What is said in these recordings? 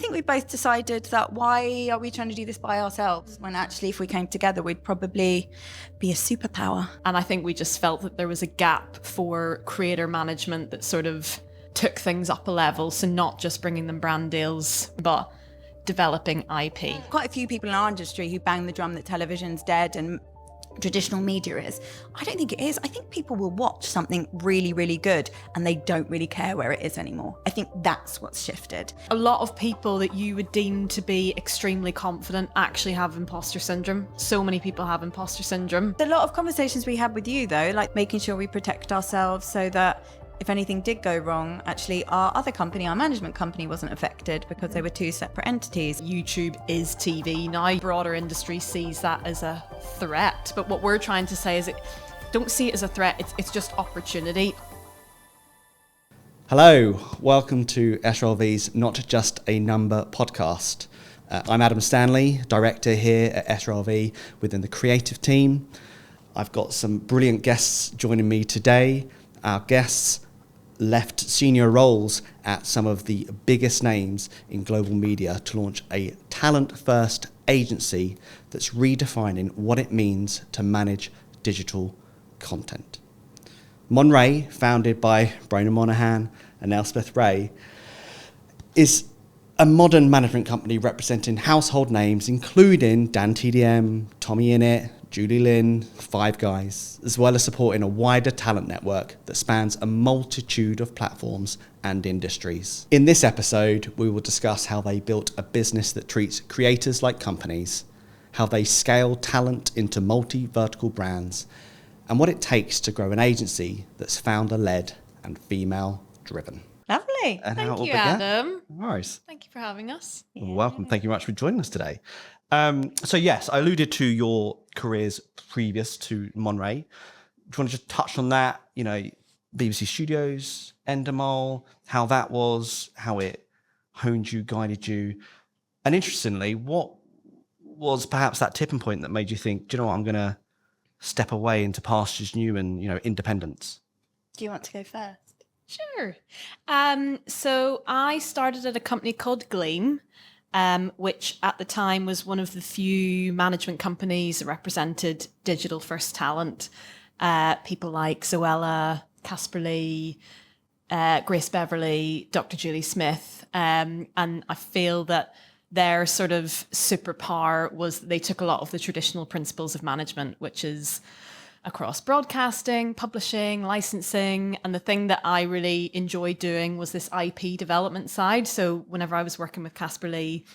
think we both decided that why are we trying to do this by ourselves when actually if we came together we'd probably be a superpower. And I think we just felt that there was a gap for creator management that sort of took things up a level. So not just bringing them brand deals, but developing IP. Quite a few people in our industry who bang the drum that television's dead and traditional media is. I don't think it is. I think people will watch something really, really good and they don't really care where it is anymore. I think that's what's shifted. A lot of people that you would deem to be extremely confident actually have imposter syndrome. So many people have imposter syndrome. A lot of conversations we had with you though, like making sure we protect ourselves so that if anything did go wrong, actually our other company, our management company, wasn't affected because they were two separate entities. YouTube is TV now. Broader industry sees that as a threat. But what we're trying to say is don't see it as a threat, it's just opportunity. Hello, welcome to SRLV's Not Just a Number podcast. I'm Adam Stanley, director here at SRLV within the creative team. I've got some brilliant guests joining me today. Our guests left senior roles at some of the biggest names in global media to launch a talent-first agency that's redefining what it means to manage digital content. MonRae, founded by Bronagh Monahan and Elspeth, is a modern management company representing household names including Dan TDM, Tommy Innit, Julie Lynn, Five Guys, as well as supporting a wider talent network that spans a multitude of platforms and industries. In this episode, we will discuss how they built a business that treats creators like companies, how they scale talent into multi-vertical brands, and what it takes to grow an agency that's founder-led and female-driven. Lovely. And Thank you, Adam. Nice. Thank you for having us. Yeah. Welcome. Thank you very much for joining us today. So yes, I alluded to your careers previous to MonRae. Do you want to just touch on that? You know, BBC Studios, Endemol, how that was, how it honed you, guided you. And interestingly, what was perhaps that tipping point that made you think, do you know what, I'm going to step away into pastures new and, you know, independence? Do you want to go first? Sure. So I started at a company called Gleam, which at the time was one of the few management companies that represented digital first talent. People like Zoella, Casper Lee, Grace Beverley, Dr. Julie Smith. And I feel that their sort of superpower was that they took a lot of the traditional principles of management, which is across broadcasting, publishing, licensing. And the thing that I really enjoyed doing was this IP development side. So whenever I was working with Casper Lee,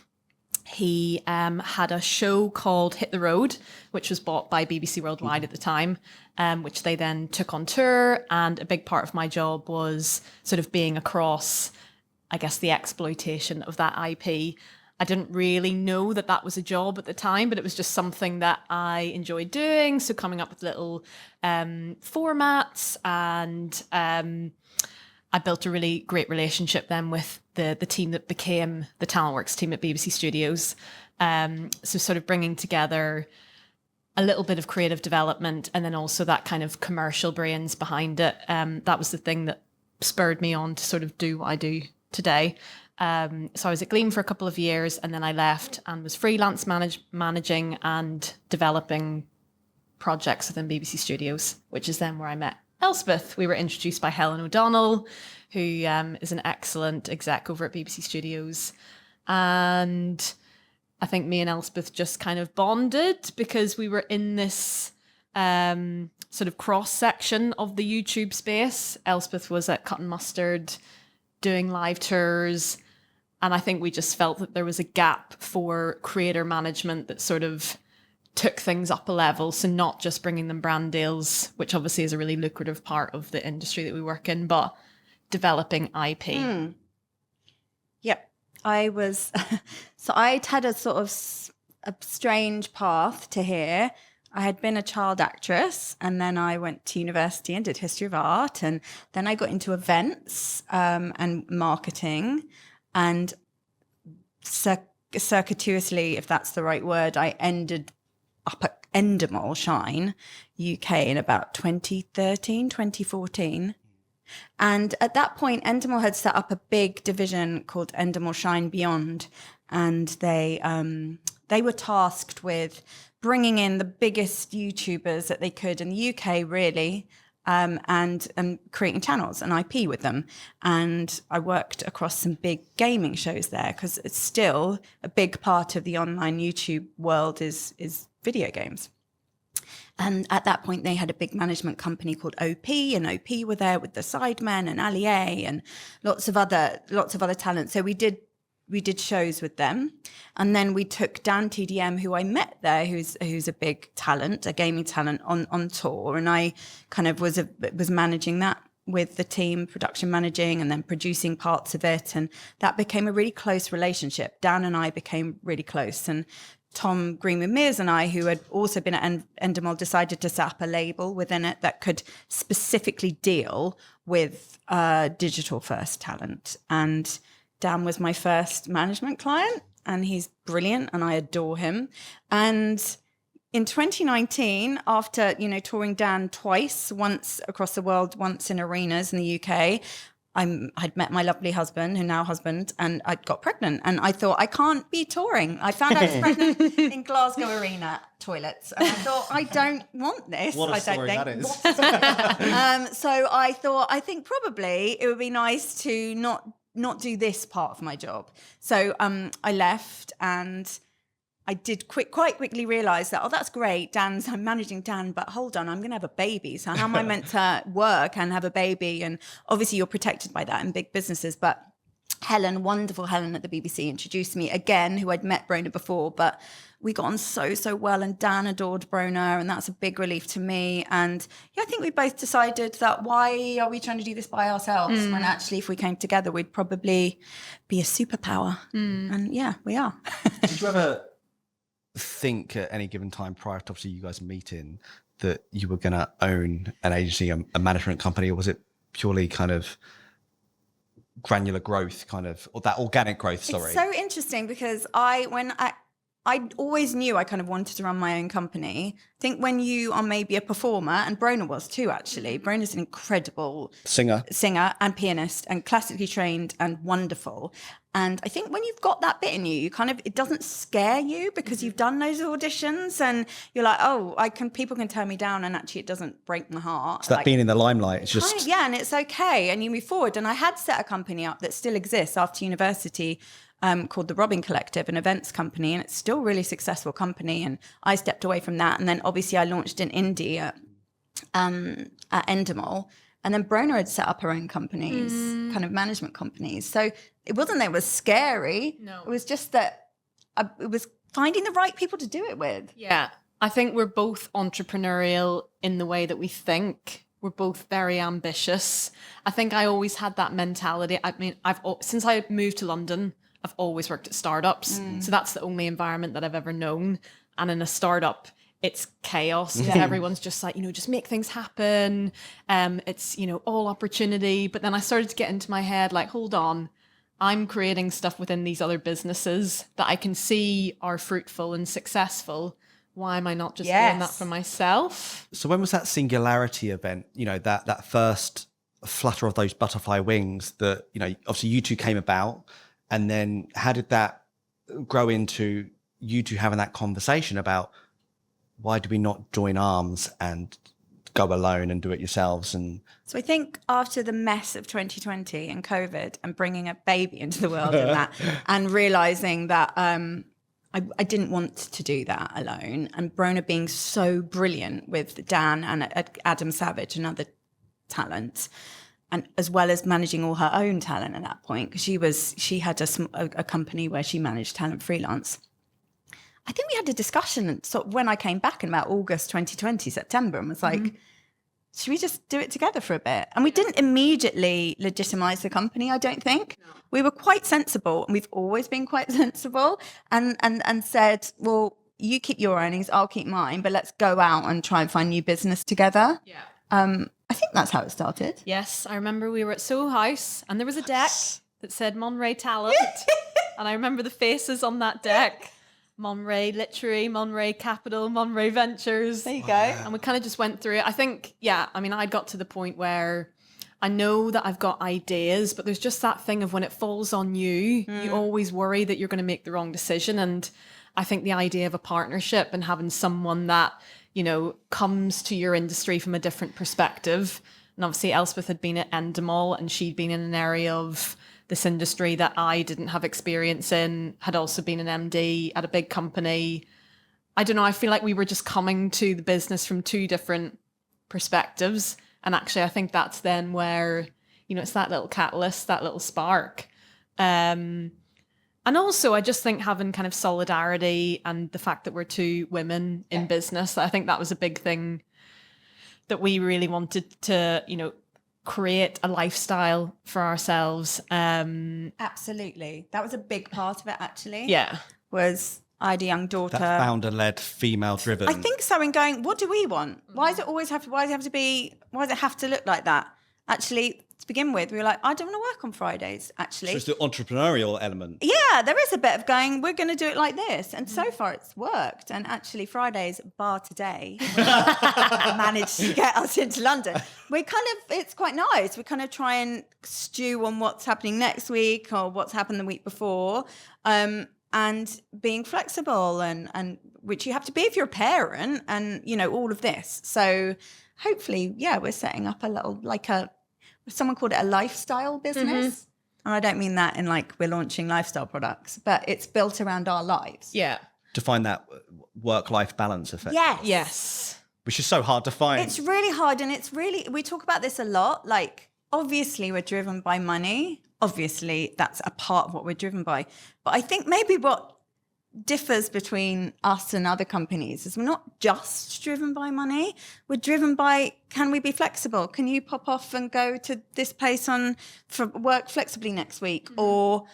he had a show called Hit the Road, which was bought by BBC Worldwide at the time, which they then took on tour. And a big part of my job was sort of being across, I guess, the exploitation of that IP. I didn't really know that that was a job at the time, but it was just something that I enjoyed doing. So coming up with little formats, and I built a really great relationship then with the team that became the TalentWorks team at BBC Studios. So sort of bringing together a little bit of creative development and then also that kind of commercial brains behind it. That was the thing that spurred me on to sort of do what I do today. So I was at Gleam for a couple of years and then I left and was freelance managing and developing projects within BBC Studios, which is then where I met Elspeth. We were introduced by Helen O'Donnell, who is an excellent exec over at BBC Studios. And I think me and Elspeth just kind of bonded because we were in this sort of cross-section of the YouTube space. Elspeth was at Cut and Mustard doing live tours. And I think we just felt that there was a gap for creator management that sort of took things up a level. So not just bringing them brand deals, which obviously is a really lucrative part of the industry that we work in, but developing IP. Yep. I was, so I'd had a sort of a strange path to here. I had been a child actress and then I went to university and did history of art. And then I got into events and marketing, and circuitously, if that's the right word, I ended up at Endemol Shine UK in about 2013, 2014. And at that point, Endemol had set up a big division called Endemol Shine Beyond, and they were tasked with bringing in the biggest YouTubers that they could in the UK, really, and creating channels and IP with them. And I worked across some big gaming shows there, because it's still a big part of the online YouTube world is video games. And at that point, they had a big management company called OP, and OP were there with the Sidemen and Allier and lots of other talent. So we did shows with them, and then we took Dan TDM, who I met there, who's a big talent, a gaming talent, on tour, and I kind of was managing that with the team, production managing, and then producing parts of it, and that became a really close relationship. Dan and I became really close, and Tom Greenwood Mears and I, who had also been at Endemol, decided to set up a label within it that could specifically deal with digital first talent. And Dan was my first management client, and he's brilliant and I adore him. And in 2019, after, touring Dan twice, once across the world, once in arenas in the UK, I'd met my lovely husband, who now husband, and I got pregnant. And I thought, I can't be touring. I found out I was pregnant in Glasgow Arena toilets. And I thought, I don't want this. What a story that is. So I thought, I think probably it would be nice to not do this part of my job. So I left, and I did quite quickly realize that, that's great. I'm managing Dan, but hold on, I'm going to have a baby. So how am I meant to work and have a baby? And obviously you're protected by that in big businesses. But wonderful Helen at the BBC introduced me again, who I'd met Bronagh before, but we got on so well, and Dan adored Bronagh, and that's a big relief to me. And I think we both decided that, why are we trying to do this by ourselves when actually if we came together, we'd probably be a superpower. And we are. Did you ever think at any given time prior to obviously you guys meeting that you were going to own an agency, a management company, or was it purely kind of granular growth, or that organic growth? Sorry. It's so interesting, because I always knew I kind of wanted to run my own company. I think when you are maybe a performer, and Bronagh was too, actually. Bronagh's an incredible singer and pianist, and classically trained and wonderful. And I think when you've got that bit in you, it doesn't scare you, because you've done those auditions and you're like, people can turn me down, and actually it doesn't break my heart. So that being in the limelight, it's just... and it's okay. And you move forward. And I had set a company up that still exists after university, called the Robin Collective, an events company, and it's still a really successful company. And I stepped away from that. And then obviously I launched in Indie at Endemol. And then Bronagh had set up her own companies, kind of management companies. So it wasn't that it was scary. No. It was just that it was finding the right people to do it with. Yeah. I think we're both entrepreneurial in the way that we think. We're both very ambitious. I think I always had that mentality. I mean, since I moved to London, I've always worked at startups. So that's the only environment that I've ever known. And in a startup, it's chaos. Everyone's just like, just make things happen. It's, all opportunity. But then I started to get into my head, like, hold on, I'm creating stuff within these other businesses that I can see are fruitful and successful. Why am I not just doing that for myself? So when was that singularity event, that first flutter of those butterfly wings that, obviously you two came about, and then how did that grow into you two having that conversation about, why do we not join arms and go alone and do it yourselves? And so I think after the mess of 2020 and COVID and bringing a baby into the world and that, and realizing that I didn't want to do that alone, and Bronagh being so brilliant with Dan and Adam Savage, another talent, and as well as managing all her own talent at that point, because she had a company where she managed talent freelance. I think we had a discussion sort of when I came back in about August 2020, September, and was like, should we just do it together for a bit? And we didn't immediately legitimize the company, I don't think. No. We were quite sensible, and we've always been quite sensible, and said, well, you keep your earnings, I'll keep mine, but let's go out and try and find new business together. Yeah. I think that's how it started. Yes, I remember we were at Soho House, and there was a deck that said MonRae Talent, and I remember the faces on that deck. MonRae Literary, MonRae Capital, MonRae Ventures. There you go. And we kind of just went through it. I think, I got to the point where I know that I've got ideas, but there's just that thing of when it falls on you, you always worry that you're going to make the wrong decision. And I think the idea of a partnership and having someone that, you know, comes to your industry from a different perspective. And obviously Elspeth had been at Endemol and she'd been in an area of this industry that I didn't have experience in, had also been an MD at a big company. I don't know, I feel like we were just coming to the business from two different perspectives. And actually, I think that's then where, you know, it's that little catalyst, that little spark. And also, I just think having kind of solidarity and the fact that we're two women in business, I think that was a big thing that we really wanted to, you know, create a lifestyle for ourselves. Absolutely. That was a big part of it, actually. Yeah. Was I had a young daughter. That founder-led, female-driven. I think so. And going, what do we want? Why does it always have to? Why does it have to be? Why does it have to look like that? Actually, to begin with, we were like, I don't want to work on Fridays. Actually, So it's the entrepreneurial element. yeah, there is a bit of going. We're going to do it like this, and so far it's worked. And actually, Fridays, bar today, managed to get us into London. It's quite nice. We kind of try and stew on what's happening next week or what's happened the week before. And being flexible and which you have to be if you're a parent and, you know, all of this. So hopefully, yeah, we're setting up a little, someone called it a lifestyle business. And I don't mean that in like we're launching lifestyle products, but it's built around our lives. Yeah. To find that work-life balance effect. Yes. Which is so hard to find. It's really hard. And we talk about this a lot. Like, obviously we're driven by money. Obviously that's a part of what we're driven by. But I think maybe what differs between us and other companies is we're not just driven by money. We're driven by, can we be flexible? Can you pop off and go to this place for work flexibly next week? Or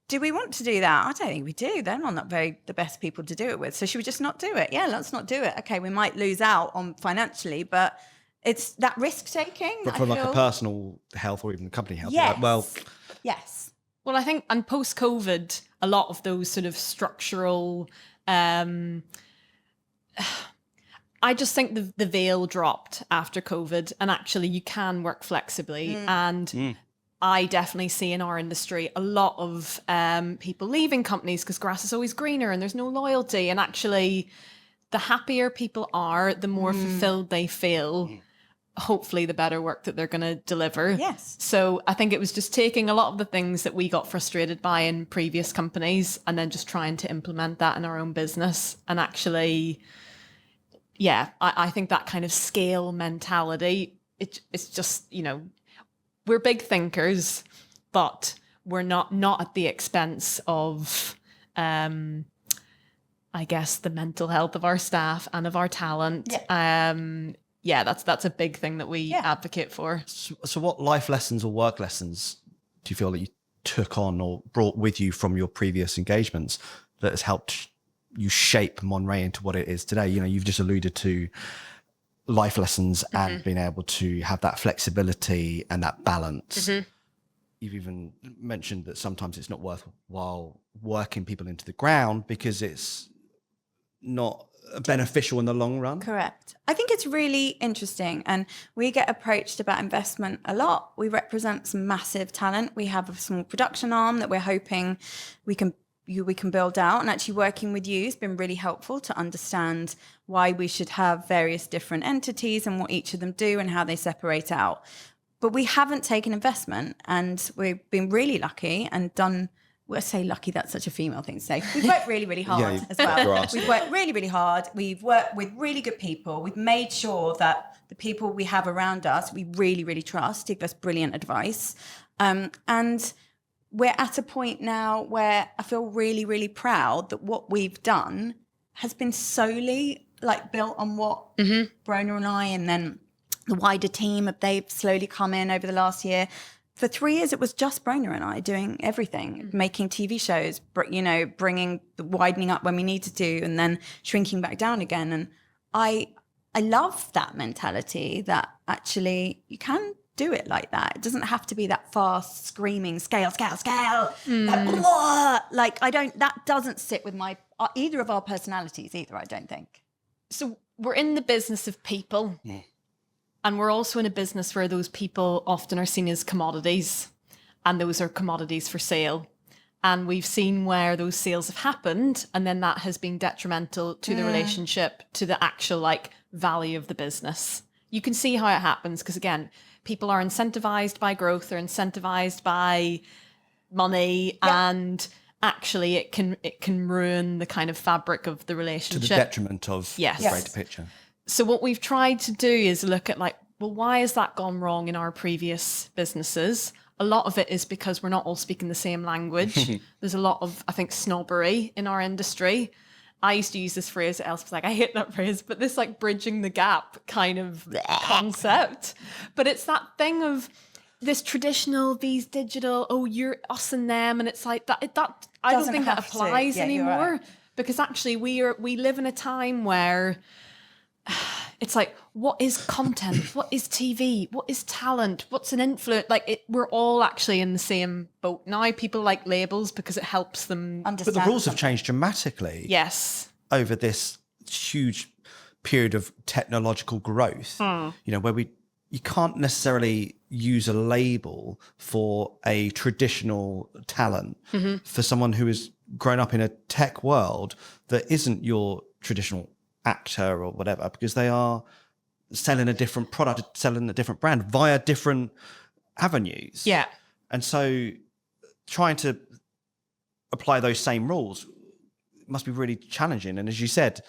do we want to do that? I don't think we do. They're not the best people to do it with. So should we just not do it? Yeah, let's not do it. Okay, we might lose out on financially, but it's that risk taking. But from like a personal health or even company health. Yes. Like, well, yes. Well, I think, and post-COVID, a lot of those sort of structural, I just think the veil dropped after COVID, and actually you can work flexibly. And I definitely see in our industry a lot of people leaving companies because grass is always greener and there's no loyalty. And actually, the happier people are, the more fulfilled they feel. Hopefully the better work that they're going to deliver. Yes. So I think it was just taking a lot of the things that we got frustrated by in previous companies and then just trying to implement that in our own business. And actually, yeah, I think that kind of scale mentality, it's just, you know, we're big thinkers, but we're not at the expense of, I guess, the mental health of our staff and of our talent. Yeah, that's a big thing that we advocate for. So what life lessons or work lessons do you feel that you took on or brought with you from your previous engagements that has helped you shape MonRae into what it is today? You know, you've just alluded to life lessons and being able to have that flexibility and that balance. You've even mentioned that sometimes it's not worthwhile working people into the ground because it's not beneficial in the long run. Correct. I think it's really interesting, and we get approached about investment a lot. We represent some massive talent. We have a small production arm that we're hoping we can build out, and actually working with you has been really helpful to understand why we should have various different entities and what each of them do and how they separate out. But we haven't taken investment, and we've been really lucky and done. I say lucky, that's such a female thing to say. We've worked really, really hard as well. We've worked really, really hard. We've worked with really good people. We've made sure that the people we have around us, we really, really trust, give us brilliant advice. And we're at a point now where I feel really, really proud that what we've done has been solely like built on what Bronagh and I, and then the wider team, they've slowly come in over the last year. For 3 years, it was just Bronagh and I doing everything, making TV shows, widening up when we needed to, and then shrinking back down again. And I love that mentality that actually you can do it like that. It doesn't have to be that fast, screaming, scale. That doesn't sit with either of our personalities either, I don't think. So we're in the business of people. And we're also in a business where those people often are seen as commodities, and those are commodities for sale. And we've seen where those sales have happened, and then that has been detrimental to the relationship, to the actual like value of the business. You can see how it happens because, again, people are incentivized by growth, they're incentivized by money, and actually it can ruin the kind of fabric of the relationship. To the detriment of the greater picture. So what we've tried to do is look at like, well, why has that gone wrong in our previous businesses? A lot of it is because we're not all speaking the same language. There's a lot of, I think, snobbery in our industry. I used to use this phrase at Elspeth, like, I hate that phrase, but this like bridging the gap kind of concept. But it's that thing of this traditional, these digital, oh, you're us and them. And it's like that I don't think that applies anymore. Right. Because actually we live in a time where it's like, what is content? What is TV? What is talent? What's an influence? Like we're all actually in the same boat now. People like labels because it helps them But understand. the rules have changed dramatically. Yes. Over this huge period of technological growth, where you can't necessarily use a label for a traditional talent for someone who has grown up in a tech world that isn't your traditional actor or whatever, because they are selling a different product, selling a different brand via different avenues. Yeah. And so trying to apply those same rules must be really challenging. And as you said,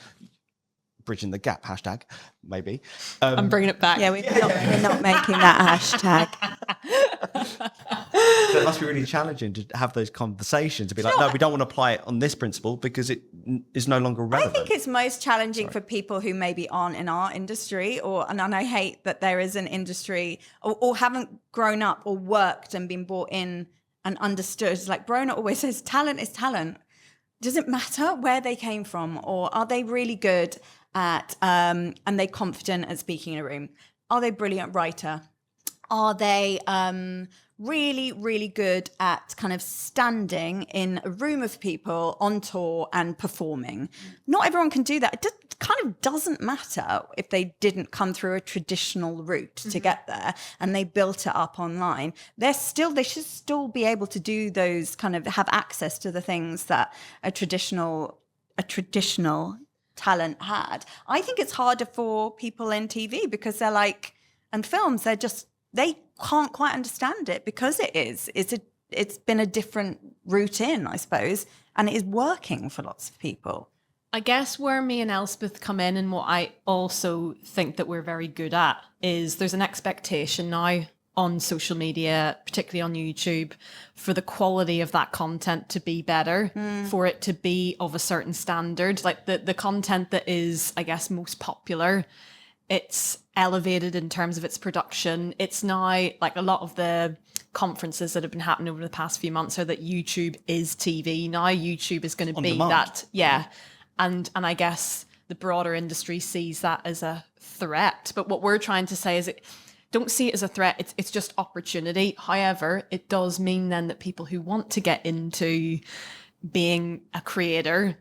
bridging the gap, hashtag, maybe. I'm bringing it back. Yeah, we're not making that hashtag. So it must be really challenging to have those conversations, to be like, no, we don't want to apply it on this principle because it is no longer relevant. I think it's most challenging for people who maybe aren't in our industry, and I hate that there is an industry or haven't grown up or worked and been brought in and understood. It's like Bronagh always says, talent is talent. Does it matter where they came from, or are they really good at, and they confident at speaking in a room? Are they a brilliant writer? Are they really, really good at kind of standing in a room of people on tour and performing? Not everyone can do that. It kind of doesn't matter if they didn't come through a traditional route to get there and they built it up online. They should still be able to do those, kind of have access to the things that a traditional talent had. I think it's harder for people in TV because they're like, and films, they can't quite understand it because it's been a different route in, I suppose, and it is working for lots of people. I guess where me and Elspeth come in, and what I also think that we're very good at, is there's an expectation now on social media, particularly on YouTube, for the quality of that content to be better, for it to be of a certain standard. Like the content that is, I guess, most popular, it's elevated in terms of its production. It's now like a lot of the conferences that have been happening over the past few months are that YouTube is TV. Now YouTube is going to be demand. that. Yeah. And I guess the broader industry sees that as a threat. But what we're trying to say is don't see it as a threat. It's just opportunity. However, it does mean then that people who want to get into being a creator,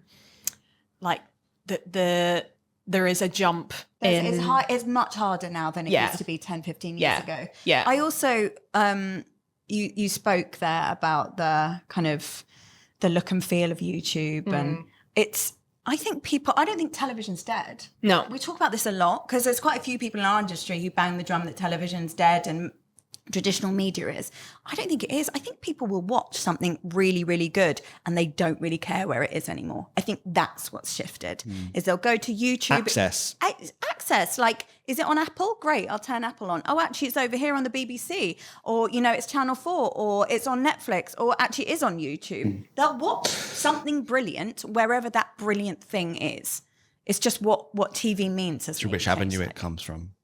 like there is a jump in... It's much harder now than it used to be 10, 15 years ago. Yeah. I also, you spoke there about the kind of the look and feel of YouTube, and I don't think television's dead. No. We talk about this a lot because there's quite a few people in our industry who bang the drum that television's dead and traditional media is. I don't think it is. I think people will watch something really, really good and they don't really care where it is anymore. I think that's what's shifted, is they'll go to YouTube. Access. Like, is it on Apple? Great, I'll turn Apple on. Oh, actually, it's over here on the BBC. Or, it's Channel 4. Or it's on Netflix. Or actually it is on YouTube. They'll watch something brilliant wherever that brilliant thing is. It's just what TV means. Through which avenue it comes from.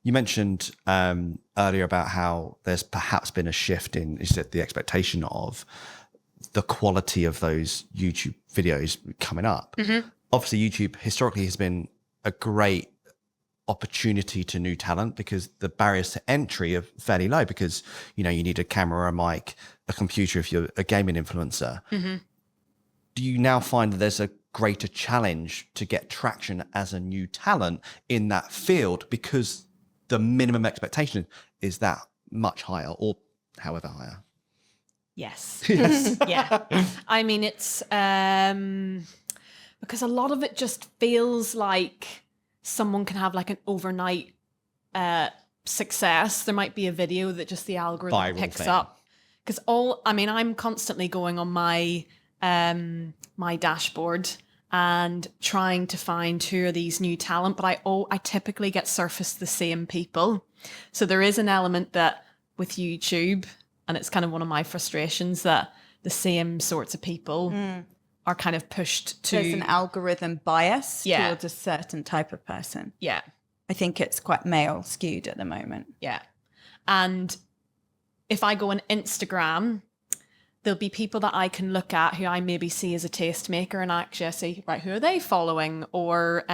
You mentioned earlier about how there's perhaps been a shift in the expectation of the quality of those YouTube videos coming up. Obviously, YouTube historically has been a great opportunity to new talent because the barriers to entry are fairly low because, you need a camera, a mic, a computer if you're a gaming influencer. Do you now find that there's a greater challenge to get traction as a new talent in that field because the minimum expectation is that much higher, or however higher. Yes. Yeah. I mean, it's because a lot of it just feels like someone can have like an overnight success. There might be a video that just the algorithm Viral picks thing. up. Because I'm constantly going on my my dashboard and trying to find who are these new talent, but I typically get surfaced the same people. So there is an element that with YouTube, and it's kind of one of my frustrations, that the same sorts of people are kind of pushed to... There's an algorithm bias Yeah. towards a certain type of person. Yeah, I think it's quite male skewed at the moment. yeah. And if I go on Instagram, there'll be people that I can look at who I maybe see as a tastemaker, and actually I say, right, who are they following? Or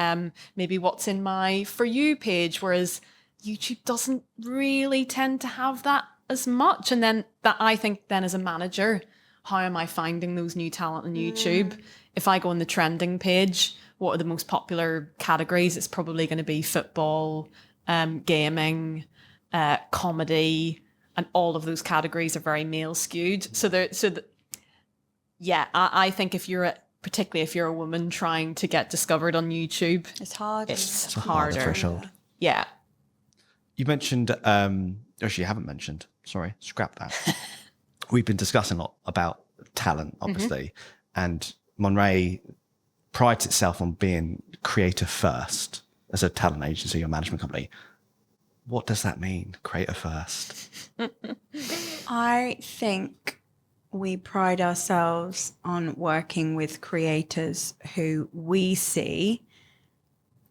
maybe what's in my For You page, whereas YouTube doesn't really tend to have that as much. And then that, I think then as a manager, how am I finding those new talent on YouTube? If I go on the trending page, what are the most popular categories? It's probably going to be football, gaming, comedy, and all of those categories are very male skewed. I think particularly if you're a woman trying to get discovered on YouTube, It's hard. it's a higher harder. threshold. Yeah. You mentioned, actually you haven't mentioned, sorry, scrap that. We've been discussing a lot about talent, obviously, and MonRae prides itself on being creator first as a talent agency or management company. What does that mean, creator first? I think we pride ourselves on working with creators who we see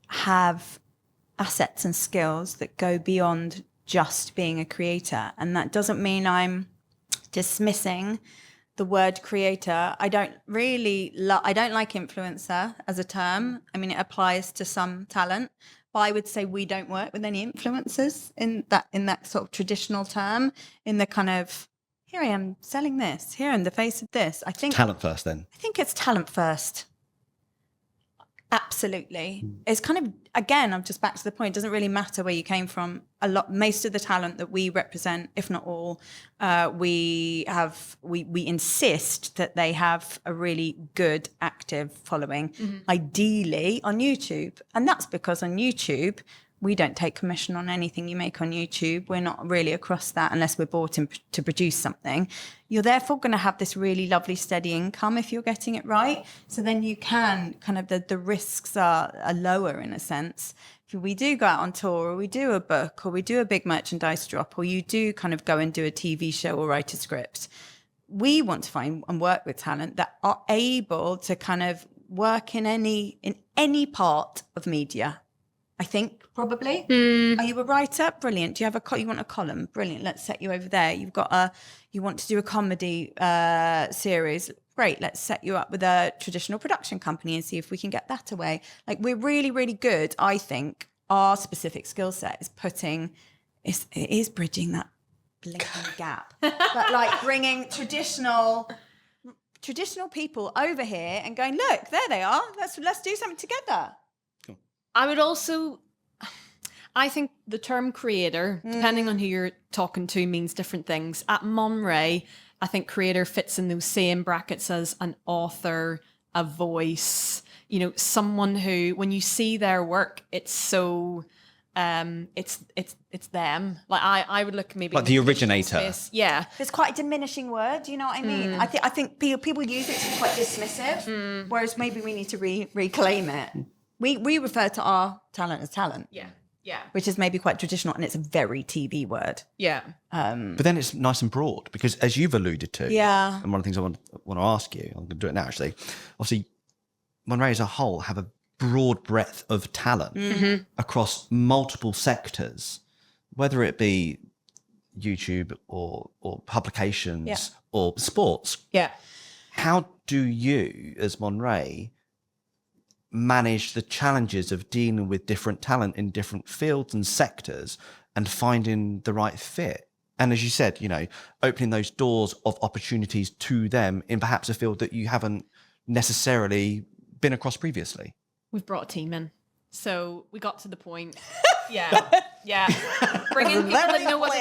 have assets and skills that go beyond just being a creator. And that doesn't mean I'm dismissing the word creator. I don't really I don't like influencer as a term. I mean, it applies to some talent, but I would say we don't work with any influencers in that sort of traditional term, in the kind of, here I am selling this, here in the face of this. I think Talent first, then. I think it's talent first. Absolutely. It's kind of, again, I'm just back to the point. It doesn't really matter where you came from. Most of the talent that we represent, if not all, we insist that they have a really good, active following, ideally on YouTube. And that's because on YouTube, we don't take commission on anything you make on YouTube. We're not really across that unless we're bought in to produce something. You're therefore going to have this really lovely steady income if you're getting it right. So then you can kind of, the risks are lower in a sense. If we do go out on tour, or we do a book, or we do a big merchandise drop, or you do kind of go and do a TV show or write a script, we want to find and work with talent that are able to kind of work in any part of media. I think probably. Are you a writer? Brilliant. Do you have you want a column? Brilliant. Let's set you over there. You want to do a comedy series? Great. Let's set you up with a traditional production company and see if we can get that away. Like, we're really, really good. I think our specific skill set is is bridging that blinking gap, but like bringing traditional people over here and going, look, there they are. Let's do something together. I would also, I think the term creator, depending on who you're talking to, means different things. At MonRae, I think creator fits in those same brackets as an author, a voice, someone who, when you see their work, it's so, it's them. Like I would look maybe Like the originator. Space. Yeah. It's quite a diminishing word. Do you know what I mean? I think people use it to be quite dismissive, whereas maybe we need to reclaim it. We refer to our talent as talent. Yeah. Yeah. Which is maybe quite traditional, and it's a very TV word. Yeah. But then it's nice and broad, because as you've alluded to, Yeah. and one of the things I want to ask you, I'm going to do it now actually, obviously, MonRae as a whole have a broad breadth of talent across multiple sectors, whether it be YouTube or publications or sports. Yeah. How do you, as MonRae, manage the challenges of dealing with different talent in different fields and sectors and finding the right fit? And as you said, opening those doors of opportunities to them in perhaps a field that you haven't necessarily been across previously. We've brought a team in. So we got to the point. Yeah. Bringing people that know what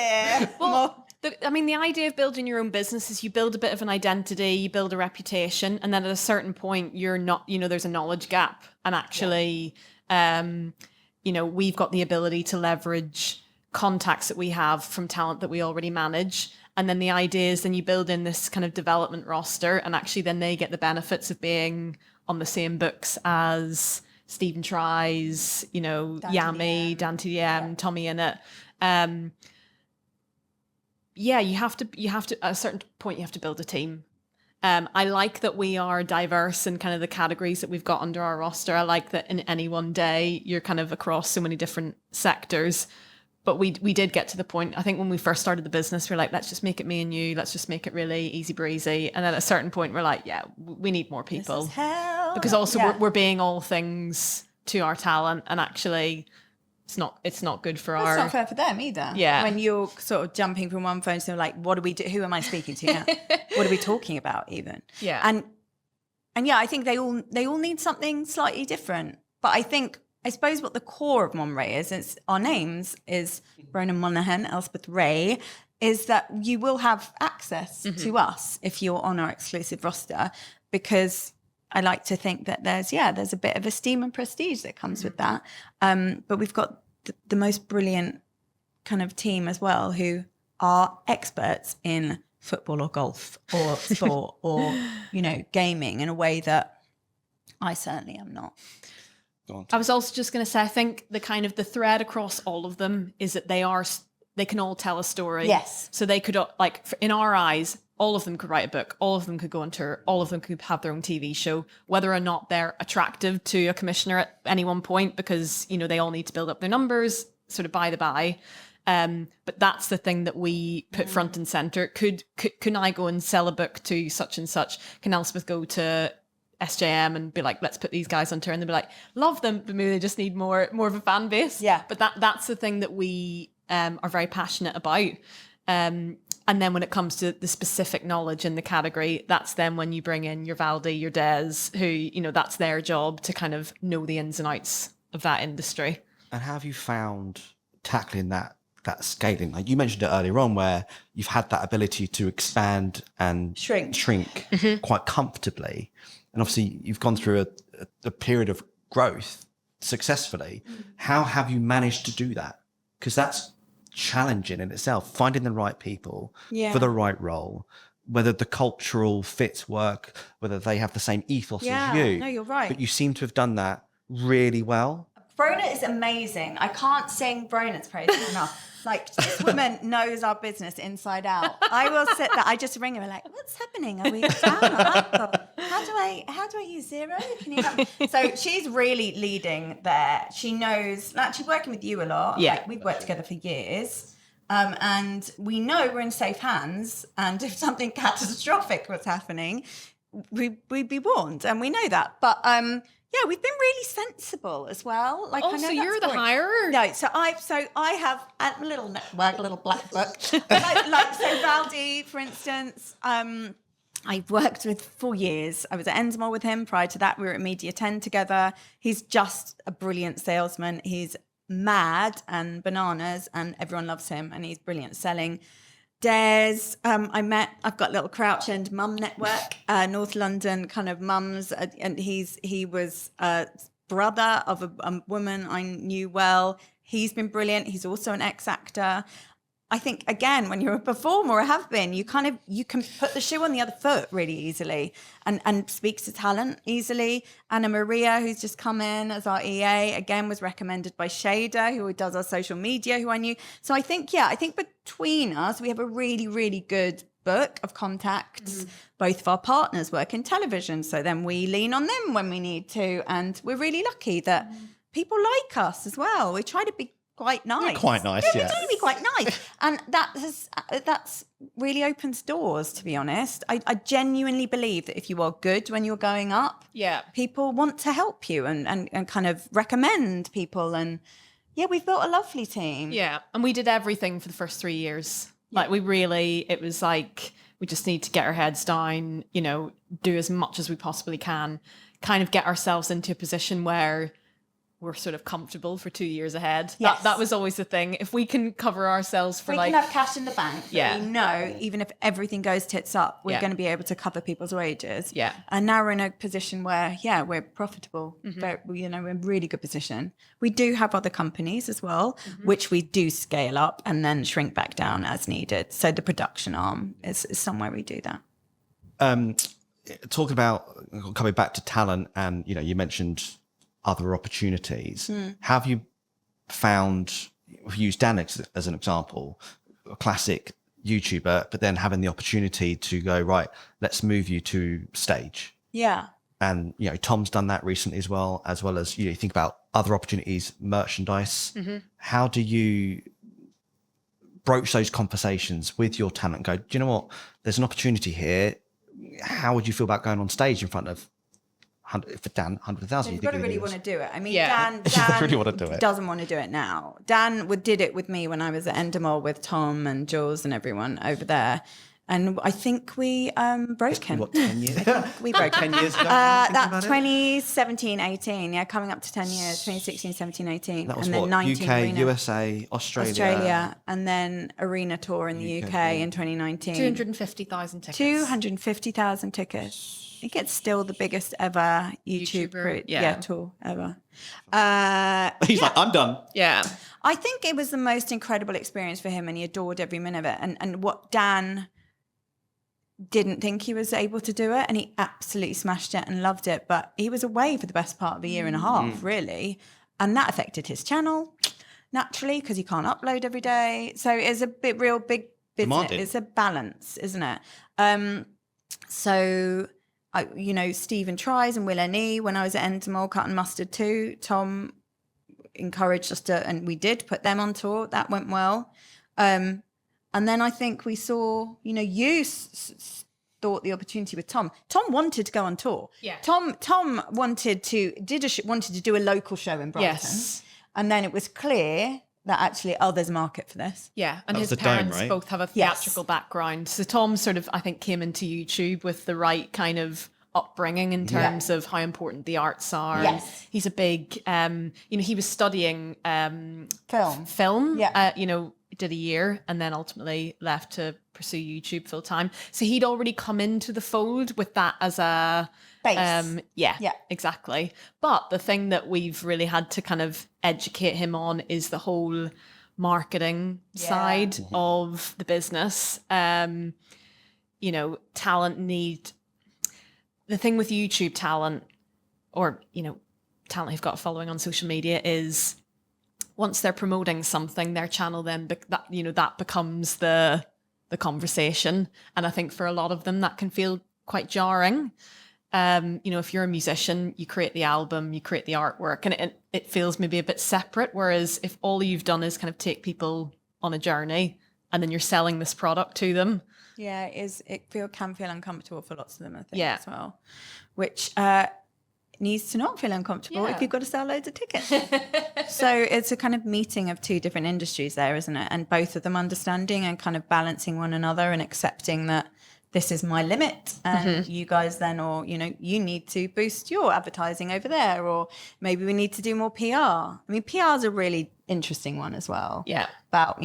well, the idea of building your own business is you build a bit of an identity, you build a reputation, and then at a certain point, you're not, there's a knowledge gap. And actually, we've got the ability to leverage contacts that we have from talent that we already manage. And then the idea is then you build in this kind of development roster, and actually then they get the benefits of being on the same books as Stephen Tries, Yami, Dan TDM, Tommy Innit. You have to, at a certain point, you have to build a team. I like that we are diverse in kind of the categories that we've got under our roster. I like that in any one day, you're kind of across so many different sectors. But we did get to the point, I think when we first started the business, we're like, let's just make it me and you. Let's just make it really easy breezy. And then at a certain point, we're like, yeah, we need more people. This is hell. Because also we're being all things to our talent. And actually, it's not good for It's not fair for them either. Yeah. When you're sort of jumping from one phone to like, what do we do? Who am I speaking to now? What are we talking about even? Yeah. And yeah, I think they all need something slightly different. But I suppose what the core of MonRae is our names is Bronagh, Monahan, Elspeth, Ray, is that you will have access to us if you're on our exclusive roster, because I like to think that there's a bit of esteem and prestige that comes with that. But we've got the most brilliant kind of team as well, who are experts in football or golf or sport or, gaming in a way that I certainly am not. I was also just going to say, I think the kind of the thread across all of them is that they can all tell a story. Yes. So they could, in our eyes, all of them could write a book, all of them could go on tour, all of them could have their own TV show, whether or not they're attractive to a commissioner at any one point, because, they all need to build up their numbers, sort of by the by. But that's the thing that we put front and center. Can I go and sell a book to such and such? Can Elspeth go to SJM and be like, let's put these guys on tour, and they'll be like, love them, but maybe they just need more of a fan base. Yeah. But that's the thing that we are very passionate about. And then when it comes to the specific knowledge in the category, that's then when you bring in your Valdi, your Des, who, that's their job to kind of know the ins and outs of that industry. And how have you found tackling that scaling? Like you mentioned it earlier on, where you've had that ability to expand and shrink quite comfortably. And obviously you've gone through a period of growth successfully. How have you managed to do that? Because that's challenging in itself, finding the right people for the right role, whether the cultural fits work, whether they have the same ethos as you. No, you're right. But you seem to have done that really well. Bronagh is amazing. I can't sing Bronagh's praises enough. Like, this woman knows our business inside out. I will sit there. I just ring her like, what's happening? Are we down or up? How do I use zero? Can you help me? So she's really leading there. She knows, actually working with you a lot. Yeah. Like, we've worked together for years. And we know we're in safe hands. And if something catastrophic was happening, we'd be warned. And we know that. But yeah, we've been really sensible as well. Like, I know so you're the hirer? No, so I have a little network, a little black book. So Valdi, for instance, I've worked with 4 years. I was at Ensmore with him. Prior to that, we were at Media 10 together. He's just a brilliant salesman. He's mad and bananas, and everyone loves him, and he's brilliant selling. Des, I've got Little Crouch End Mum Network, North London kind of mums, and he was a brother of a woman I knew well. He's been brilliant. He's also an ex-actor. I think, again, when you're a performer or have been, you can put the shoe on the other foot really easily and speaks to talent easily. Anna Maria, who's just come in as our EA, again, was recommended by Shader, who does our social media, who I knew. So I think between us, we have a really, really good book of contacts. Both of our partners work in television, so then we lean on them when we need to. And we're really lucky that people like us as well. We try to be quite nice. You're quite nice, yeah. We try to be quite nice. And that's really opens doors, to be honest. I genuinely believe that if you are good when you're going up, people want to help you and kind of recommend people. And yeah, we've built a lovely team. Yeah. And we did everything for the first 3 years. Like it was like, we just need to get our heads down, do as much as we possibly can, kind of get ourselves into a position where we're sort of comfortable for 2 years ahead. Yes. That was always the thing. If we can cover ourselves for We like, can have cash in the bank. Yeah. We know even if everything goes tits up, we're Yeah. going to be able to cover people's wages. Yeah. And now we're in a position where, we're profitable. But, we're in a really good position. We do have other companies as well, which we do scale up and then shrink back down as needed. So the production arm is somewhere we do that. Talking about coming back to talent, and you mentioned other opportunities. Have you found, if you use Dan as an example, a classic YouTuber, but then having the opportunity to go, right, let's move you to stage? Yeah. And Tom's done that recently as well as you think about other opportunities, merchandise. How do you broach those conversations with your talent and go, do you know what, there's an opportunity here? How would you feel about going on stage in front of for Dan 100,000? You've got to really want to do it. I mean, Yeah. Dan really want to do it. doesn't want to do it now. Dan did it with me when I was at Endemol with Tom and Jules and everyone over there. And I think we broke him. What, 10 years? We broke him. 10 years ago? That's 2017, 18. Yeah, coming up to 10 years. 2016, 17, 18. That was and then what? 19 UK, arena. USA, Australia. And then arena tour in the UK in 2019. 250,000 tickets. 250,000 tickets. I think it's still the biggest ever YouTuber, tour ever. He's like, I'm done. Yeah. I think it was the most incredible experience for him, and he adored every minute of it. And what Dan didn't think he was able to do it, and he absolutely smashed it and loved it. But he was away for the best part of a year and a half, really, and that affected his channel naturally because he can't upload every day. So it's a real big business. Demanding. It's a balance, isn't it? So. Stephen Tries and Will N.E. when I was at Endemol, Cut and Mustard too. Tom encouraged us to, and we did put them on tour. That went well. And then I think we saw, you thought the opportunity with Tom. Tom wanted to go on tour. Yeah. Tom wanted to do a local show in Brighton. Yes. And then it was clear that actually, there's a market for this. Yeah, and That his was the parents Dome, right? both have a Yes. theatrical background. So Tom sort of, I think, came into YouTube with the right kind of upbringing in terms of how important the arts are. Yes. He's a big, he was studying film. Yeah. Did a year and then ultimately left to pursue YouTube full time. So he'd already come into the fold with that as a Base. Yeah, Yeah. exactly. But the thing that we've really had to kind of educate him on is the whole marketing side of the business. Talent need, the thing with YouTube talent, or talent who've got a following on social media, is once they're promoting something, their channel then that becomes the conversation. And I think for a lot of them that can feel quite jarring. If you're a musician, you create the album, you create the artwork, and it feels maybe a bit separate. Whereas if all you've done is kind of take people on a journey and then you're selling this product to them. Yeah, it can feel uncomfortable for lots of them, I think, Yeah. as well. Which needs to not feel uncomfortable if you've got to sell loads of tickets. So it's a kind of meeting of two different industries there, isn't it? And both of them understanding and kind of balancing one another and accepting that this is my limit, and you guys then, or you need to boost your advertising over there, or maybe we need to do more PR. I mean, PR is a really interesting one as well. Yeah. About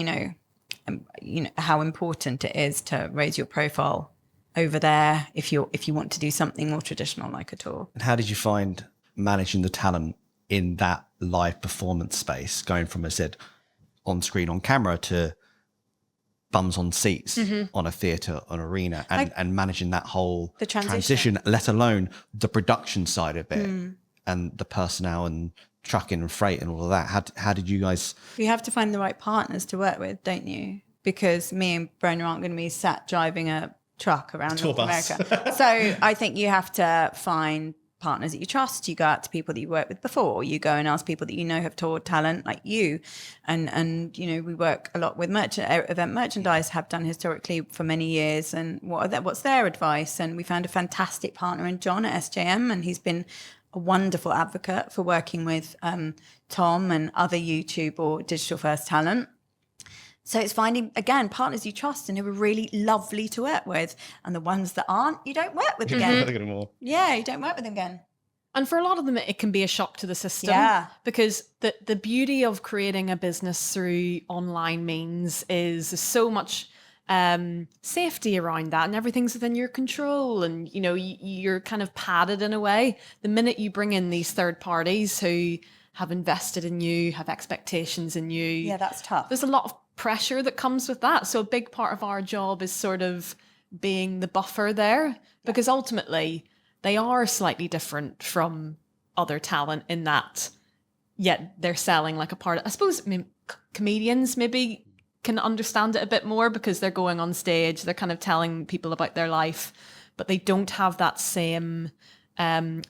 how important it is to raise your profile over there if you want to do something more traditional like a tour. And how did you find managing the talent in that live performance space, going from, as I said, on screen, on camera, to bums on seats on a theatre, an arena, and managing that whole The transition. let alone the production side of it and the personnel and trucking and freight and all of that? How did you guys? You have to find the right partners to work with, don't you? Because me and Bronagh aren't going to be sat driving a truck around North America. So I think you have to find partners that you trust. You go out to people that you worked with before. You go and ask people that have toured talent like you. And we work a lot with event merchandise, have done historically for many years. And what's their advice? And we found a fantastic partner in John at SJM, and he's been a wonderful advocate for working with Tom and other YouTube or digital first talent. So it's finding, again, partners you trust and who are really lovely to work with. And the ones that aren't, you don't work with again. Yeah, you don't work with them again. And for a lot of them, it can be a shock to the system. Yeah. Because the beauty of creating a business through online means is so much safety around that, and everything's within your control, and you know you're kind of padded in a way. The minute you bring in these third parties who have invested in you, have expectations in you, Yeah, that's tough. there's a lot of pressure that comes with that. So a big part of our job is sort of being the buffer there, because ultimately they are slightly different from other talent in that, yet they're selling like a part of, I suppose, comedians maybe can understand it a bit more because they're going on stage, they're kind of telling people about their life, but they don't have that same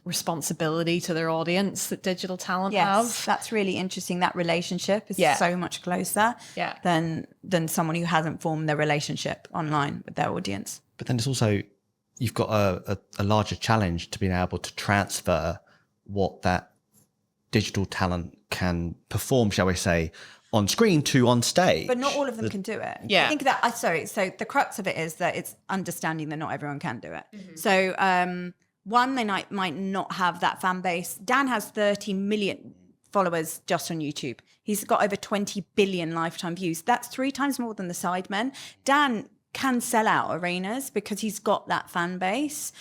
responsibility to their audience that digital talent have. That's really interesting. That relationship is Yeah. so much closer Yeah. than someone who hasn't formed their relationship online with their audience. But then it's also, you've got a larger challenge to being able to transfer what that digital talent can perform, shall we say, on screen to on stage. But not all of them can do it. Yeah. I think that, so the crux of it is that it's understanding that not everyone can do it. So, one, they might not have that fan base. Dan has 30 million followers just on YouTube. He's got over 20 billion lifetime views. That's 3 times more than the Sidemen. Dan can sell out arenas because he's got that fan base.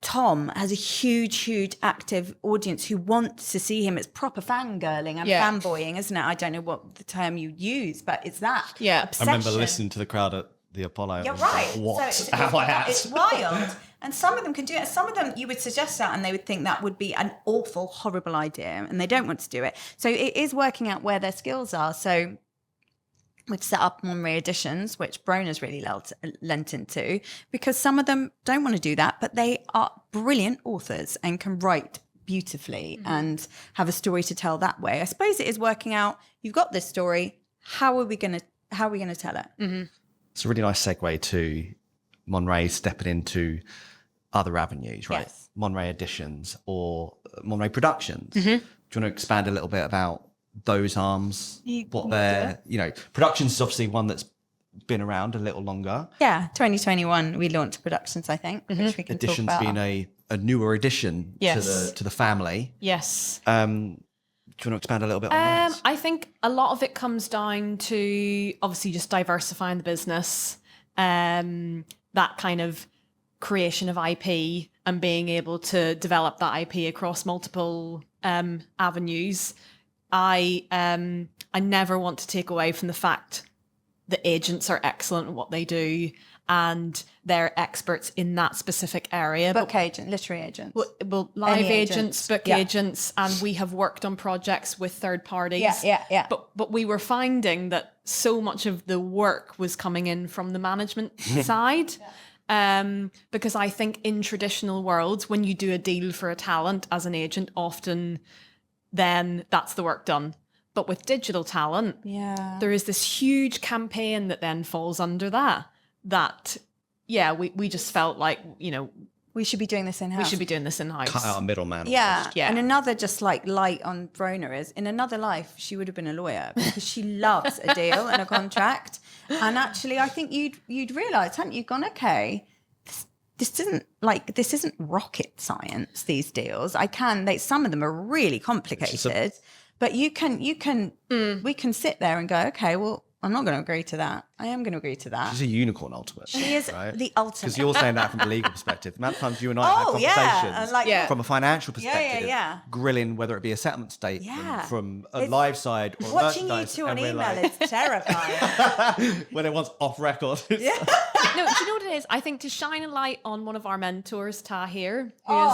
Tom has a huge active audience who wants to see him. It's proper fangirling and Yeah. fanboying, isn't it? I don't know what the term you use, but it's that. Yeah. I I Obsession. remember listening to the crowd at the Apollo. You're and was right. like, what So am I at? it's wild. And some of them can do it. Some of them you would suggest that and they would think that would be an awful, horrible idea and they don't want to do it. So it is working out where their skills are. So we've set up MonRae Editions, which Bronagh's really lent into, because some of them don't want to do that, but they are brilliant authors and can write beautifully and have a story to tell that way. I suppose it is working out, you've got this story, how are we going to tell it? It's a really nice segue to MonRae stepping into other avenues, right? Yes. MonRae Editions or MonRae Productions. Do you want to expand a little bit about those arms? What they're, Productions is obviously one that's been around a little longer. Yeah, 2021 we launched Productions, I think, which we can Editions talk about. being a newer addition Yes. to the family. Yes. Do you want to expand a little bit on that? I think a lot of it comes down to obviously just diversifying the business, that kind of creation of IP and being able to develop that IP across multiple avenues. I never want to take away from the fact that agents are excellent at what they do and they're experts in that specific area. Book agent, literary agents. Well, live Any agents, agents. book Yeah. agents, and we have worked on projects with third parties. Yeah. But we were finding that so much of the work was coming in from the management side. Because I think in traditional worlds, when you do a deal for a talent as an agent, often then that's the work done. But with digital talent, there is this huge campaign that then falls under that we just felt like, We should be doing this in-house. we should be doing this in-house. Cut out a middleman. Yeah. Yeah. And another just like light on Bronagh is, in another life, she would have been a lawyer because she loves a deal and a contract. And actually, I think you'd realise, hadn't you, gone, okay, this isn't rocket science, these deals. Some of them are really complicated, but we can sit there and go, okay, well, I'm not going to agree to that. I am going to agree to that. She's a unicorn, ultimately. She is right? the ultimate. Because you're saying that from a legal perspective. The amount of times you and I have Oh, yeah. conversations And like- Yeah. from a financial perspective, yeah. grilling whether it be a settlement statement Yeah. from a It's- live side or Watching you merchandise, two on and we're email like, is terrifying. when it wants off record. No, do you know what it is? I think to shine a light on one of our mentors, Tahir, who is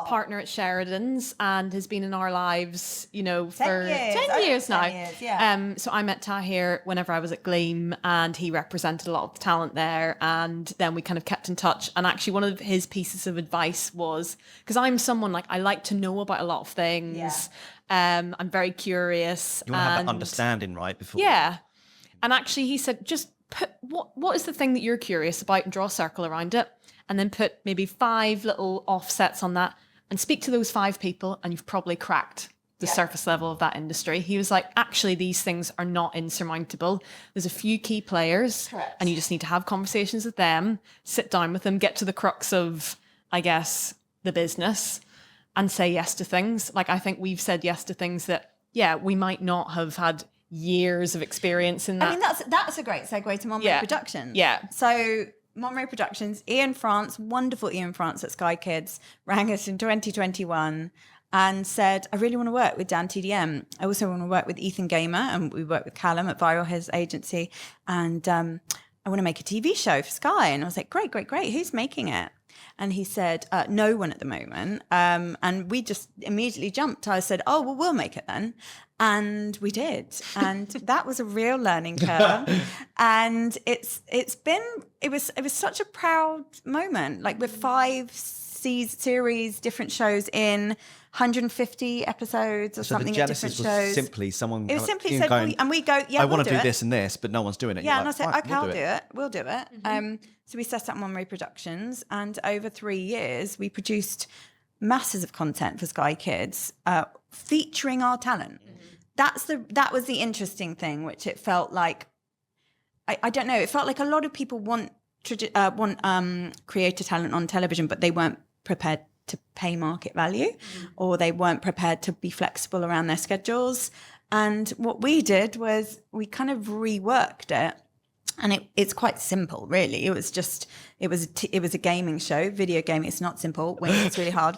partner at Sheridan's and has been in our lives, for 10 years now. 10 years, yeah. So I met Tahir whenever I was at Gleam and he represented a lot of the talent there. And then we kind of kept in touch. And actually one of his pieces of advice was, because I'm someone like, I like to know about a lot of things. I'm very curious. You want to have and- that understanding, right? Before. Yeah. And actually he said, just put what is the thing that you're curious about and draw a circle around it. And then put maybe 5 little offsets on that and speak to those 5 people and you've probably cracked the surface level of that industry. He was like, actually, these things are not insurmountable. There's a few key players and you just need to have conversations with them, sit down with them, get to the crux of, I guess, the business. and say yes to things. Like, I think we've said yes to things that, yeah, we might not have had years of experience in that. I mean, that's a great segue to MonRae Productions. Yeah. So MonRae Productions, Ian France, wonderful Ian France at Sky Kids, rang us in 2021 and said, I really want to work with Dan TDM. I also want to work with Ethan Gamer, and we work with Callum at Viral, his agency. And I want to make a TV show for Sky. And I was like, great. Who's making it? And he said, no one at the moment. And we just immediately jumped. I said, oh, well, we'll make it then. And we did. And that was a real learning curve. And it was such a proud moment. Like, with 5 series, different shows in 150 episodes or So something the at different genesis was shows. simply someone. It was simply Ian said, going, and we go, yeah, I we'll want to do it. this and this, but no one's doing it. Yeah, You're and I said, "Right, okay, we'll I'll do do it. We'll do it. So we set up MonRae Productions, and over 3 years, we produced masses of content for Sky Kids, featuring our talent. That was the interesting thing, which it felt like, I don't know, it felt like a lot of people want creator talent on television, but they weren't prepared to pay market value, or they weren't prepared to be flexible around their schedules. And what we did was we kind of reworked it. And it's quite simple, really. It was a gaming show, video gaming. It's not simple. It's really hard.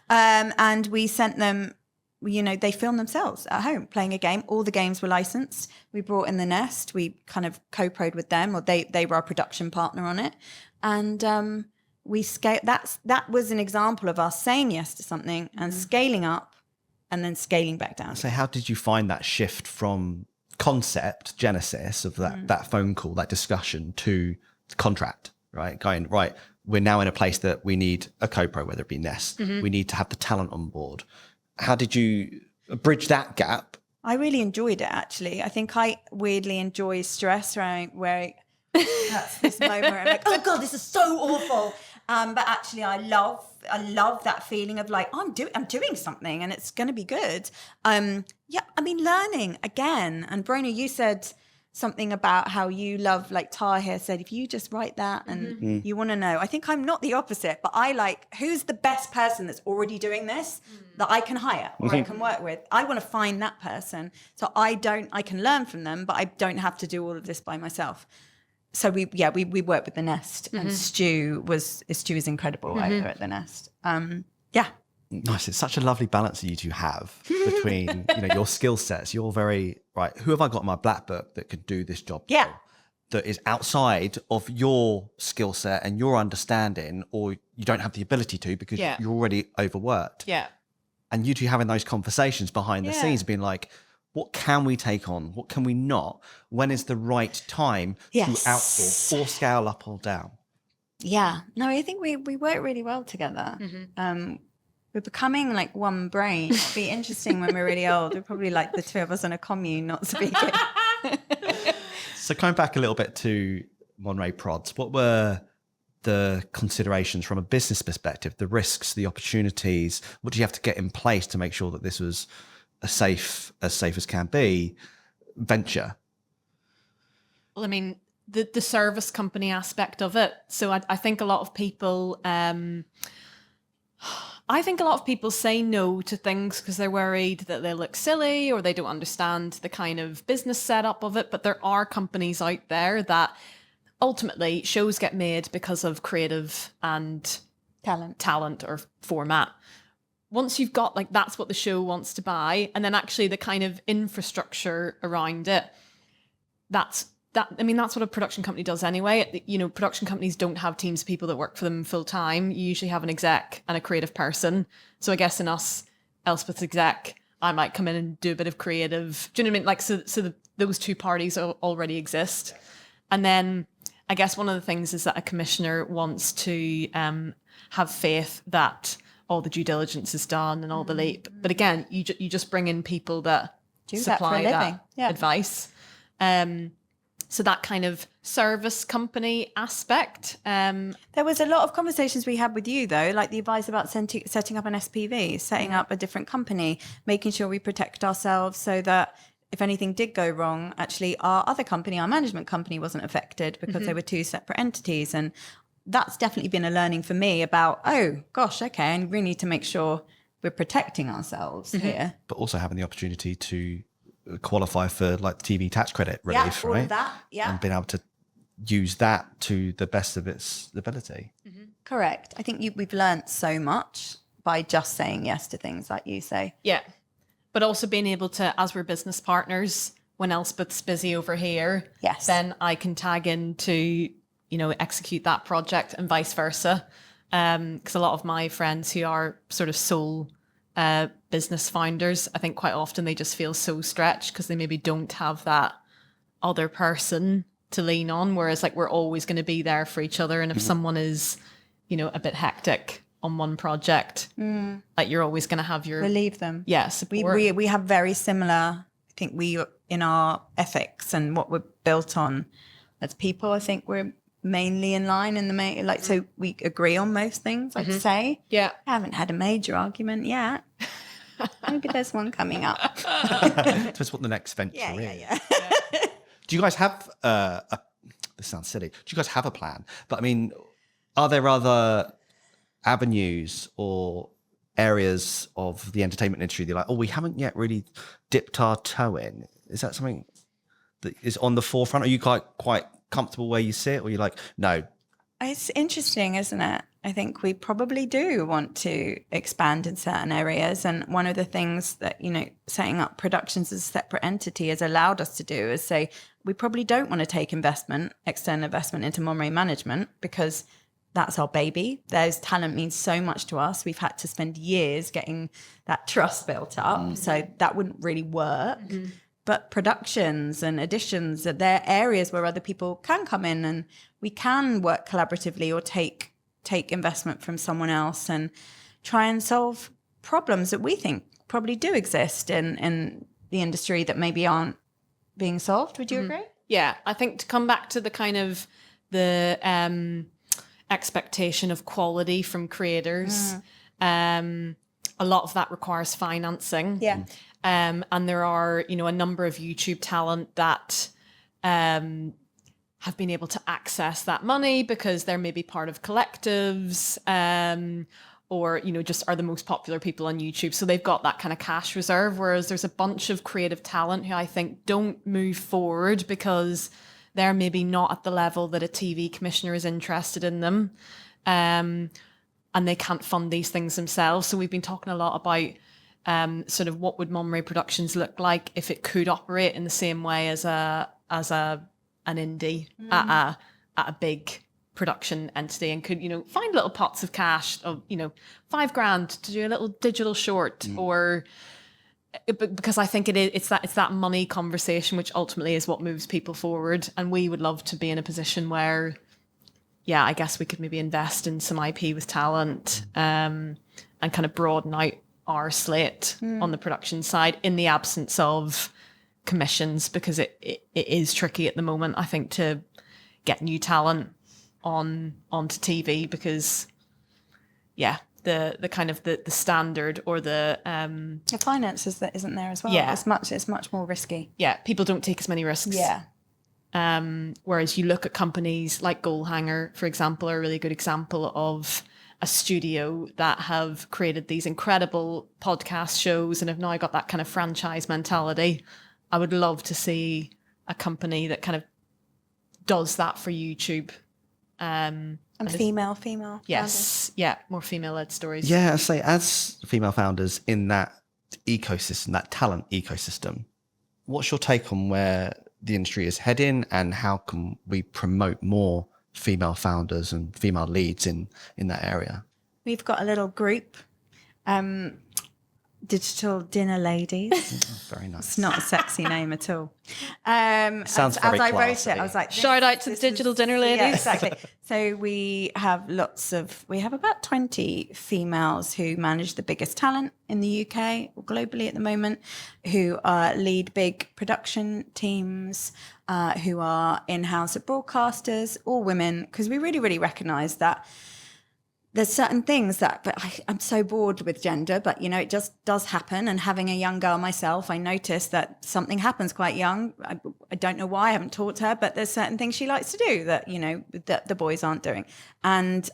And we sent them, they filmed themselves at home playing a game. All the games were licensed. We brought in The Nest. We kind of co-proed with them, or they were our production partner on it. And we scale. That was an example of us saying yes to something and scaling up, and then scaling back down. So how did you find that shift from concept genesis of that phone call, that discussion, to contract, right? Going, right, we're now in a place that we need a co-pro, whether it be Nest. We need to have the talent on board. How did you bridge that gap? I really enjoyed it, actually. I think I weirdly enjoy stress, right? Where that's this moment where I'm like, oh God, this is so awful. But actually I love that feeling of like, I'm doing something and it's going to be good. Learning again. And Bronagh, you said something about how you love, like Tahir said, if you just write that and you want to know. I think I'm not the opposite, but I like, who's the best person that's already doing this that I can hire or I can work with? I want to find that person. So I can learn from them, but I don't have to do all of this by myself. So we worked with The Nest, and Stu is incredible over at The Nest. Nice. It's such a lovely balance that you two have between your skill sets. You're very right. Who have I got in my black book that could do this job? Yeah. That is outside of your skill set and your understanding, or you don't have the ability to because you're already overworked. Yeah. And you two having those conversations behind the scenes, being like, what can we take on? What can we not? When is the right time to outsource or scale up or down? Yeah. No, I think we work really well together. We're becoming like one brain. It'll be interesting when we're really old. We're probably like the two of us on a commune, not speaking. So going back a little bit to MonRae Prods, what were the considerations from a business perspective, the risks, the opportunities? What do you have to get in place to make sure that this was as safe as can be venture? Well, I mean, the service company aspect of it. So I think a lot of people... I think a lot of people say no to things because they're worried that they look silly or they don't understand the kind of business setup of it. But there are companies out there that ultimately shows get made because of creative and talent or format. Once you've got like, that's what the show wants to buy, and then actually the kind of infrastructure around it, that's what a production company does anyway. Production companies don't have teams of people that work for them full time. You usually have an exec and a creative person. So I guess in us, Elspeth's exec, I might come in and do a bit of creative. Do you know what I mean? Like, so those two parties already exist. And then I guess one of the things is that a commissioner wants to have faith that all the due diligence is done and all the leap. But again, you just bring in people that supply that advice. So that kind of service company aspect. There was a lot of conversations we had with you, though, like the advice about setting up an SPV, setting up a different company, making sure we protect ourselves so that if anything did go wrong, actually our other company, our management company, wasn't affected because they were two separate entities. And that's definitely been a learning for me about, oh, gosh, okay, I really need to make sure we're protecting ourselves here. But also having the opportunity to qualify for like the TV tax credit relief, all right? of that, And being able to use that to the best of its ability. Correct. I think we've learnt so much by just saying yes to things like you say. Yeah. But also being able to, as we're business partners, when Elspeth's busy over here, Yes. then I can tag in to, execute that project and vice versa. Because a lot of my friends who are sort of sole business founders, I think quite often they just feel so stretched because they maybe don't have that other person to lean on. Whereas like we're always going to be there for each other. And if someone is, a bit hectic on one project, like you're always going to have your Relieve them. support. We have very similar, I think in our ethics and what we're built on as people, I think we're mainly in line in the main, like, so we agree on most things, I'd say. Yeah. I haven't had a major argument yet. Maybe there's one coming up. That's what the next venture is. Yeah. Do you guys have this sounds silly. Do you guys have a plan? But I mean, are there other avenues or areas of the entertainment industry that you're like, we haven't yet really dipped our toe in? Is that something that is on the forefront? Are you quite comfortable where you sit, or you're like, no? It's interesting, isn't it? I think we probably do want to expand in certain areas. And one of the things that, setting up productions as a separate entity has allowed us to do is say, we probably don't want to take external investment into MonRae management because that's our baby. Those talent means so much to us. We've had to spend years getting that trust built up. So that wouldn't really work. But productions and editions, they're areas where other people can come in and we can work collaboratively or take investment from someone else and try and solve problems that we think probably do exist in the industry that maybe aren't being solved. Would you agree? Yeah, I think to come back to the kind of the expectation of quality from creators, a lot of that requires financing. Yeah. And there are, a number of YouTube talent that have been able to access that money because they're maybe part of collectives or, just are the most popular people on YouTube. So they've got that kind of cash reserve, whereas there's a bunch of creative talent who I think don't move forward because they're maybe not at the level that a TV commissioner is interested in them. And they can't fund these things themselves. So we've been talking a lot about sort of what would MonRae Productions look like if it could operate in the same way as an indie at a big production entity and could, find little pots of cash of, $5,000 to do a little digital short or because I think it's that money conversation, which ultimately is what moves people forward. And we would love to be in a position where, I guess we could maybe invest in some IP with talent and kind of broaden out our slate on the production side in the absence of commissions, because it is tricky at the moment, I think, to get new talent onto TV because, the kind of the standard or the finances that isn't there as well. Yeah. It's much more risky. Yeah, people don't take as many risks. Yeah. Whereas you look at companies like Goalhanger, for example, are a really good example of a studio that have created these incredible podcast shows and have now got that kind of franchise mentality. I would love to see a company that kind of does that for YouTube. And female. Yes. Yeah. More female-led stories. Yeah, I say as female founders in that ecosystem, that talent ecosystem, what's your take on where the industry is heading and how can we promote more female founders and female leads in that area? We've got a little group, Digital Dinner Ladies. Very nice. It's not a sexy name at all. Sounds very as I wrote classy. it, I was like, Shout out to the Digital Dinner Ladies. Yeah, exactly. So we have about 20 females who manage the biggest talent in the UK or globally at the moment, who lead big production teams, who are in-house at broadcasters, all women, because we really, really recognise that there's certain things but I'm so bored with gender, but, it just does happen. And having a young girl myself, I noticed that something happens quite young. I don't know why, I haven't taught her, but there's certain things she likes to do that, that the boys aren't doing. And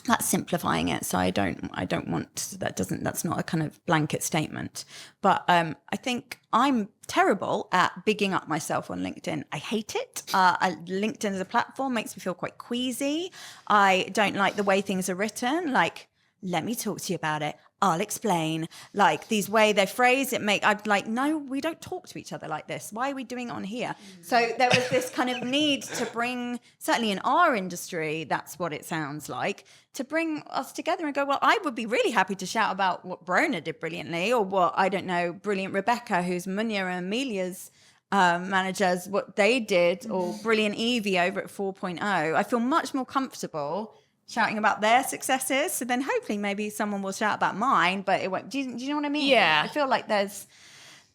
that's simplifying it. So I don't want, that's not a kind of blanket statement. But I think I'm terrible at bigging up myself on LinkedIn. I hate it. LinkedIn as a platform makes me feel quite queasy. I don't like the way things are written. Like, let me talk to you about it. I'll explain. Like these way they phrase it, I'm like, no, we don't talk to each other like this. Why are we doing it on here? So there was this kind of need to bring, certainly in our industry, that's what it sounds like, to bring us together and go, well, I would be really happy to shout about what Bronagh did brilliantly, or what, I don't know, brilliant Rebecca, who's Munya and Amelia's managers, what they did, or brilliant Evie over at 4.0. I feel much more comfortable shouting about their successes. So then hopefully maybe someone will shout about mine, but it won't. Do you know what I mean? Yeah. I feel like there's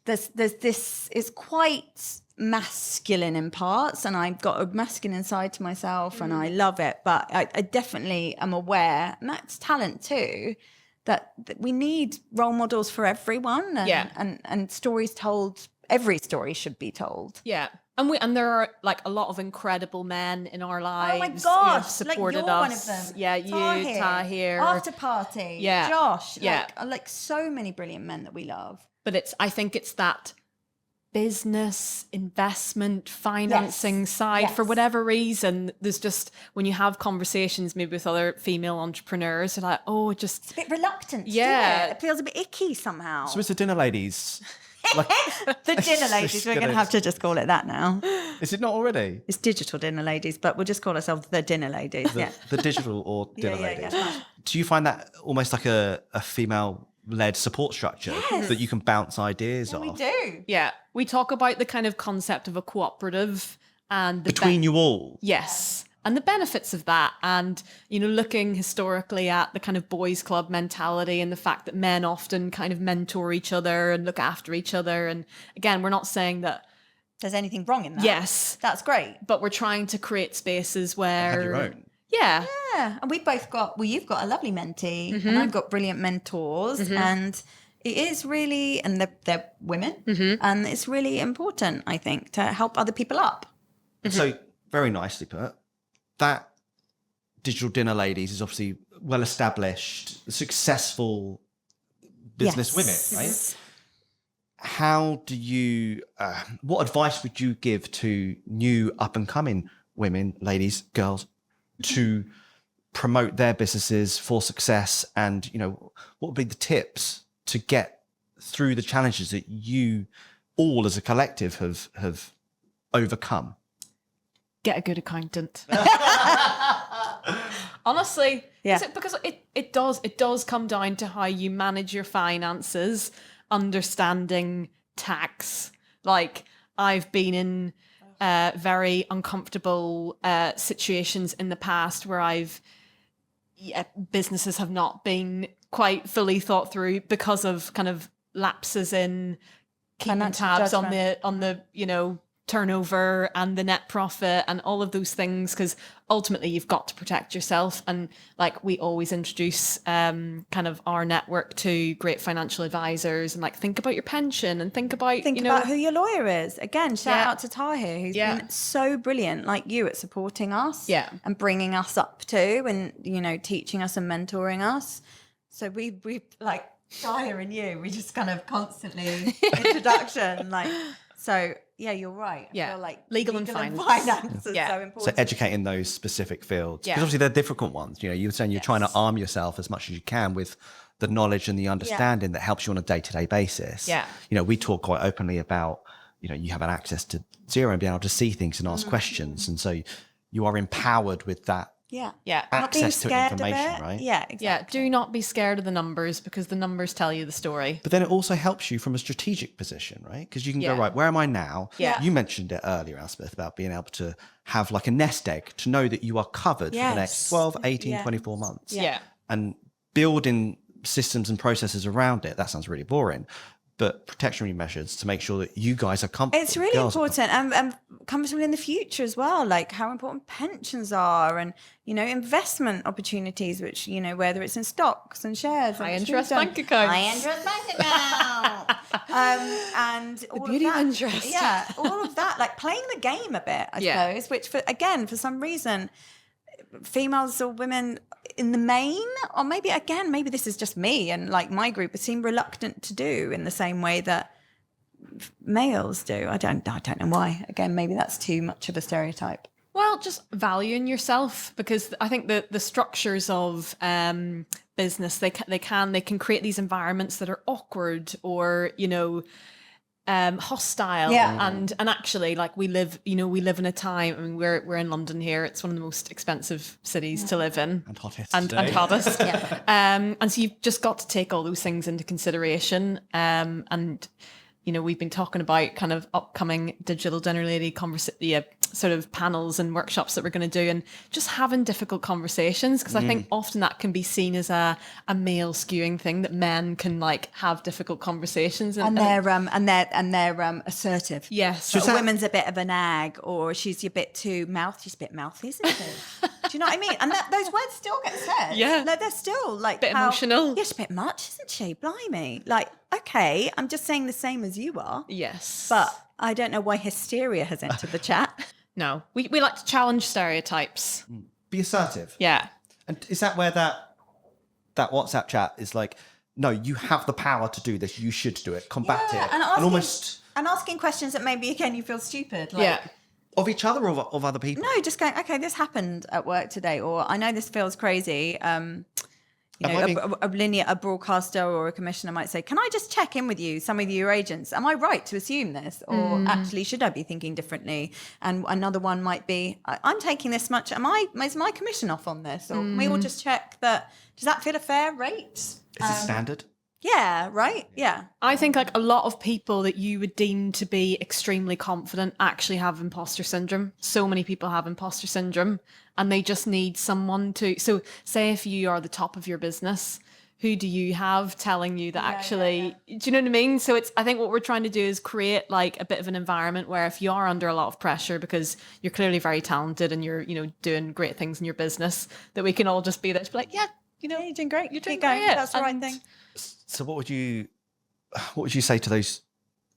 this, it's quite masculine in parts, and I've got a masculine side to myself and I love it. But I definitely am aware, and that's talent too, that we need role models for everyone, and stories told. Every story should be told. Yeah. And there are like a lot of incredible men in our lives. Oh my who have gosh, supported like you're us. one of them. Yeah, you, Tahir. After Party. Yeah. Josh. Yeah. Like so many brilliant men that we love. But I think it's that business, investment, financing side. Yes. For whatever reason, there's just, when you have conversations maybe with other female entrepreneurs, they're like, oh, just... It's a bit reluctant. Yeah. It feels a bit icky somehow. So it's the dinner ladies. Like, The dinner ladies. We're going to have to just call it that now. is it not already? It's digital dinner ladies, but we'll just call ourselves the dinner ladies. The digital or dinner Yeah, ladies. yeah. Do you find that almost like a female-led support structure that you can bounce ideas off? We do. Yeah. We talk about the kind of concept of a cooperative and... Between you all? Yes. And the benefits of that, and, you know, looking historically at the kind of boys club mentality and the fact that men often kind of mentor each other and look after each other. And again, we're not saying that There's anything wrong in that. yes, That's great. but we're trying to create spaces where Have your own. Yeah. Yeah, and we've both got, well, you've got a lovely mentee and I've got brilliant mentors, and it is really, and they're women, and it's really important, I think, to help other people up. So, very nicely put, that digital dinner ladies is obviously well-established, successful business Yes. women, right? How do you, what advice would you give to new up-and-coming women, ladies, girls, to promote their businesses for success? And, you know, what would be the tips to get through the challenges that you all as a collective have overcome? Get a good accountant. Honestly, Yeah. because it does come down to how you manage your finances, understanding tax. Like, I've been in very uncomfortable situations in the past where businesses have not been quite fully thought through because of kind of lapses in keeping Financial tabs on judgment. the you know, turnover and the net profit and all of those things, because ultimately you've got to protect yourself. And like, we always introduce kind of our network to great financial advisors, and like, think about your pension and think about About who your lawyer is. Again, shout Yeah. out to Tahir, who's Yeah. been so brilliant, like you, at supporting us Yeah. and bringing us up too, and, you know, teaching us and mentoring us. So we like Tahir and you, we just kind of constantly introduction, like, so yeah, you're right. I Yeah. feel like Legal and finance is Yeah. so So important. educating those specific fields. Yeah. Because obviously they're difficult ones. You know, you're saying you're trying to arm yourself as much as you can with the knowledge and the understanding that helps you on a day-to-day basis. Yeah. You know, we talk quite openly about, you know, you have an access to Zero and being able to see things and ask questions. And so you are empowered with that Yeah. Yeah. Not being access to scared of information, it. right? Yeah, exactly. Yeah, do not be scared of the numbers, because the numbers tell you the story. But then it also helps you from a strategic position, right? Because you can Yeah. go, right, where am I now? Yeah. You mentioned it earlier, Elspeth, about being able to have like a nest egg to know that you are covered for the next Yes. 12, 18, Yeah. 24 months. Yeah. And building systems and processes around it, that sounds really boring. But protectionary measures to make sure that you guys are comfortable. It's really girls are important, and comfortable in the future as well, like how important pensions are, and, you know, investment opportunities, which, you know, whether it's in stocks and shares, High and interest we've done- bank accounts. high interest bank account, and all beauty of of that, interest. yeah, all of that, like playing the game a bit, I Yeah. suppose. Which for some reason, females or women in the main, or maybe this is just me and like my group, seem reluctant to do in the same way that males do. I don't know why. Again, maybe that's too much of a stereotype. Well, just valuing yourself, because I think the structures of business, they can create these environments that are awkward or, you know, hostile. And actually, like, we live in a time, I mean, we're in London here, it's one of the most expensive cities to live in, And hottest. and hottest. And so you've just got to take all those things into consideration. And you know, we've been talking about kind of upcoming digital dinner lady sort of panels and workshops that we're going to do, and just having difficult conversations, because I think often that can be seen as a male skewing thing, that men can like have difficult conversations, and they're assertive. Yes. So a woman's a bit of a nag, or she's a bit she's a bit mouthy, isn't she? Do you know what I mean? And those words still get said. Yeah. They're still like Bit emotional. Yeah, she's a bit much, isn't she? Blimey. Like, okay, I'm just saying the same as you are. Yes. But I don't know why hysteria has entered the chat. No, we like to challenge stereotypes. Be assertive. Yeah. And is that where that WhatsApp chat is like, no, you have the power to do this. You should do it. Combat it. And asking questions that maybe, again, you feel stupid. Like, Yeah. Of each other or of other people? No, just going, okay, this happened at work today, or I know this feels crazy. You know, a broadcaster or a commissioner might say, can I just check in with you, some of your agents? Am I right to assume this? Or actually, should I be thinking differently? And another one might be, I'm taking this much. Is my commission off on this? Or we will just check that. Does that feel a fair rate? Is it standard? Yeah, right? Yeah. I think like a lot of people that you would deem to be extremely confident actually have imposter syndrome. So many people have imposter syndrome, and they just need someone to. So say if you are the top of your business, who do you have telling you that do you know what I mean? So I think what we're trying to do is create like a bit of an environment where if you are under a lot of pressure because you're clearly very talented and you're, you know, doing great things in your business, that we can all just be there to be like, yeah, you know, you're doing great. You're doing Keep going. great. That's the right thing. So what would you say to those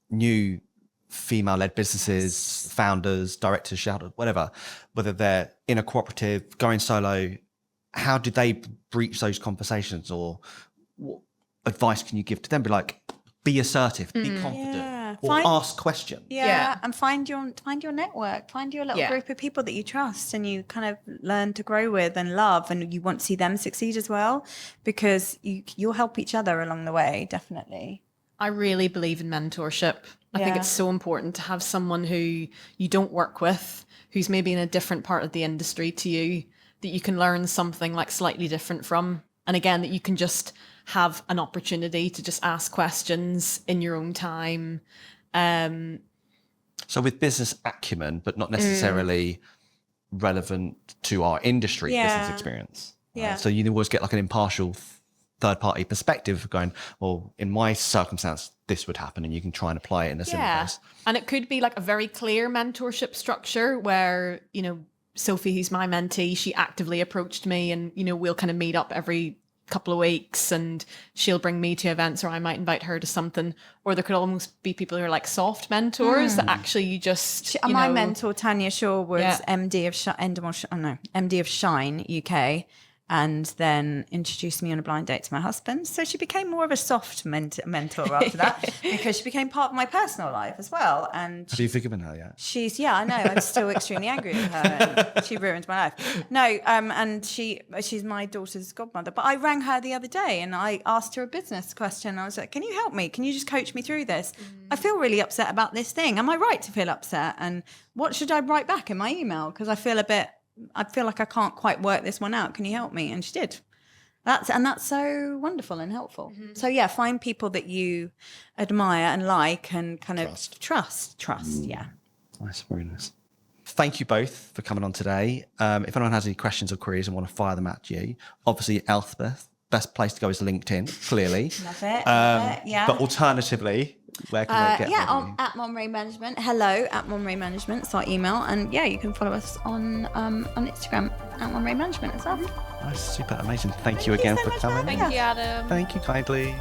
new female-led businesses, founders, directors, shouters, whatever, whether they're in a cooperative, going solo, how do they breach those conversations, or what advice can you give to them? Be like, be assertive, be confident, or ask questions. Yeah, and find your network, find your little group of people that you trust and you kind of learn to grow with and love, and you want to see them succeed as well, because you'll help each other along the way, definitely. I really believe in mentorship. I think it's so important to have someone who you don't work with, who's maybe in a different part of the industry to you, that you can learn something like slightly different from. And again, that you can just have an opportunity to just ask questions in your own time. So with business acumen, but not necessarily relevant to our industry business experience. Yeah. So you always get like an impartial third-party perspective going, well, in my circumstance, this would happen, and you can try and apply it in a similar place. And it could be like a very clear mentorship structure where, you know, Sophie, who's my mentee, she actively approached me, and, you know, we'll kind of meet up every couple of weeks and she'll bring me to events, or I might invite her to something. Or there could almost be people who are like soft mentors that actually you just, my mentor, Tanya Shaw, was MD of Shine UK, and then introduced me on a blind date to my husband. So she became more of a soft mentor after that, because she became part of my personal life as well. And Have you forgiven her yet? I know. I'm still extremely angry with her. And she ruined my life. No, and she's my daughter's godmother. But I rang her the other day and I asked her a business question. I was like, can you help me? Can you just coach me through this? I feel really upset about this thing. Am I right to feel upset? And what should I write back in my email? Because I feel like I can't quite work this one out. Can you help me? And she did. That's so wonderful and helpful. So yeah, find people that you admire and like and kind of trust. Yeah. Nice, very nice. Thank you both for coming on today. If anyone has any questions or queries and want to fire them at you, obviously Elspeth, best place to go is LinkedIn, clearly. Love it. Yeah. But alternatively, where can they get at MonRae Management. Hello at MonRae Management. It's our email, and you can follow us on Instagram at MonRae Management as well. Nice, super amazing. Thank you again for coming. Thank you, Adam. Thank you kindly.